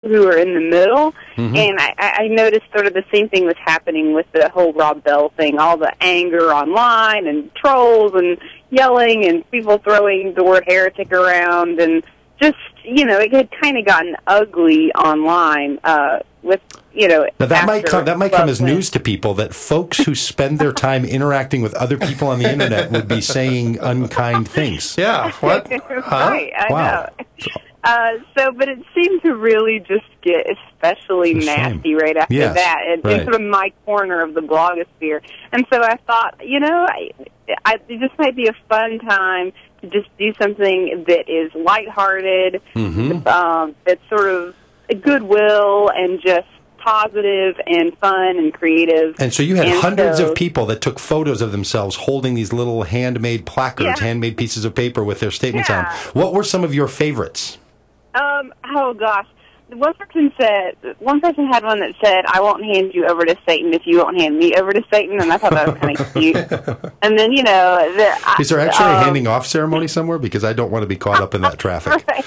who are in the middle, and I noticed sort of the same thing was happening with the whole Rob Bell thing, all the anger online and trolls and yelling and people throwing the word heretic around, and just, it had kind of gotten ugly online with, Now that might come as news to people, that folks who spend their time interacting with other people on the internet would be saying unkind things. Yeah, what? Right, I know. But it seemed to really just get especially nasty right after that, in sort of my corner of the blogosphere. And so I thought, it just might be a fun time to just do something that is lighthearted, that's sort of goodwill and just positive and fun and creative. And so you had hundreds of people that took photos of themselves holding these little handmade placards, handmade pieces of paper with their statements on. What were some of your favorites? Oh gosh. One person had one that said, "I won't hand you over to Satan if you won't hand me over to Satan," and I thought that was kind of cute. And then, is there actually a handing off ceremony somewhere? Because I don't want to be caught up in that traffic. Right.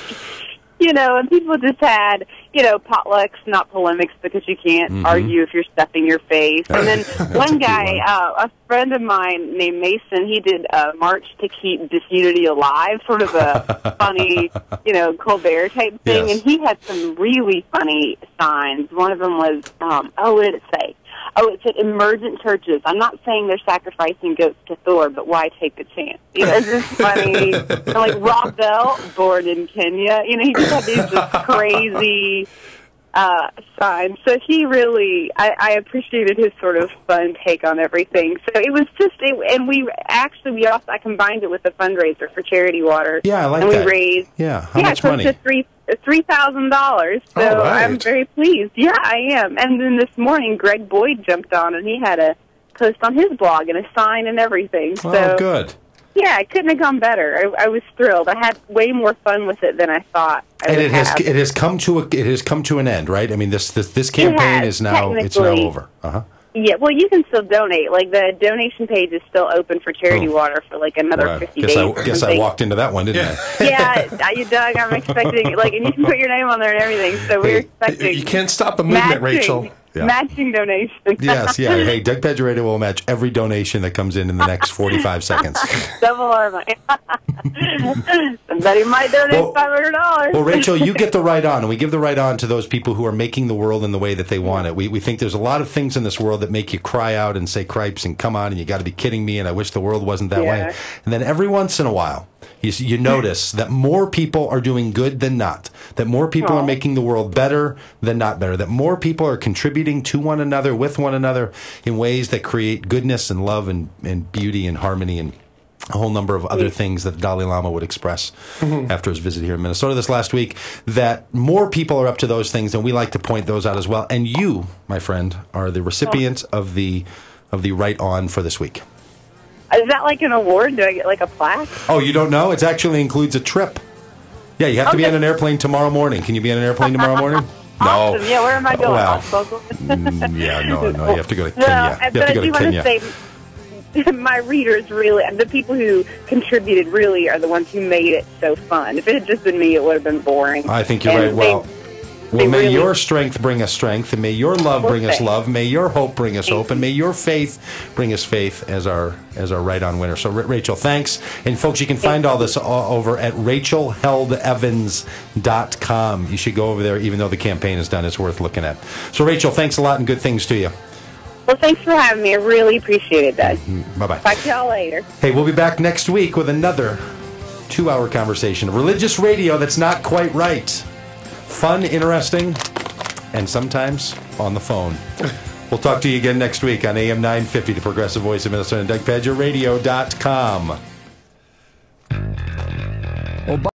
And people just had, potlucks, not polemics, because you can't argue if you're stuffing your face. And then one guy, a friend of mine named Mason, he did a march to keep disunity alive, sort of a funny, Colbert type thing. Yes. And he had some really funny signs. One of them was, what did it say? Oh, it said emergent churches. I'm not saying they're sacrificing goats to Thor, but why take the chance? It's just funny. And like Rob Bell, born in Kenya. He just had these just crazy signs. So he really, I appreciated his sort of fun take on everything. So it was just, I combined it with a fundraiser for Charity Water. Yeah, I like that. And we raised, how much money? $3,000. So right. I'm very pleased. Yeah, I am. And then this morning, Greg Boyd jumped on, and he had a post on his blog and a sign and everything. So, good. Yeah, it couldn't have gone better. I was thrilled. I had way more fun with it than I thought I would have. It has come to an end, right? I mean, this campaign is now over. Yeah, well, you can still donate. Like, the donation page is still open for Charity Water for, like, another 50 days. I guess I walked into that one, didn't I? Yeah, you Doug, I'm expecting, and you can put your name on there and everything, so we're expecting... You can't stop the movement, Rachel. Yeah. Matching donations. Yes, yeah. Hey, Doug Pagitt Radio will match every donation that comes in the next 45 seconds. Double our money. Somebody might donate $500. Well, Rachel, you get the right on, and we give the right on to those people who are making the world in the way that they want it. We think there's a lot of things in this world that make you cry out and say cripes and come on and you got to be kidding me and I wish the world wasn't that way. And then every once in a while, you notice that more people are doing good than not, that more people are making the world better than not better, that more people are contributing to one another, with one another, in ways that create goodness and love and beauty and harmony and a whole number of other things that the Dalai Lama would express after his visit here in Minnesota this last week, that more people are up to those things, and we like to point those out as well. And you, my friend, are the recipient of the Right On for this week. Is that like an award? Do I get like a plaque? Oh, you don't know? It actually includes a trip. Yeah, you have to be on an airplane tomorrow morning. Can you be on an airplane tomorrow morning? Awesome. No. Yeah, where am I going? Well, you have to go to Kenya. But I do want to say, my readers really, the people who contributed really are the ones who made it so fun. If it had just been me, it would have been boring. I think you're right. Well, may your strength bring us strength, and may your love bring us love, may your hope bring us hope, and may your faith bring us faith as our Right On winner. So, Rachel, thanks. And, folks, you can find all this over at rachelheldevans.com. You should go over there, even though the campaign is done. It's worth looking at. So, Rachel, thanks a lot and good things to you. Well, thanks for having me. I really appreciate it, Doug. Bye-bye. Talk to y'all later. Hey, we'll be back next week with another 2-hour conversation of religious radio that's not quite right. Fun, interesting, and sometimes on the phone. We'll talk to you again next week on AM 950, the Progressive Voice of Minnesota, and DougPagittRadio.com.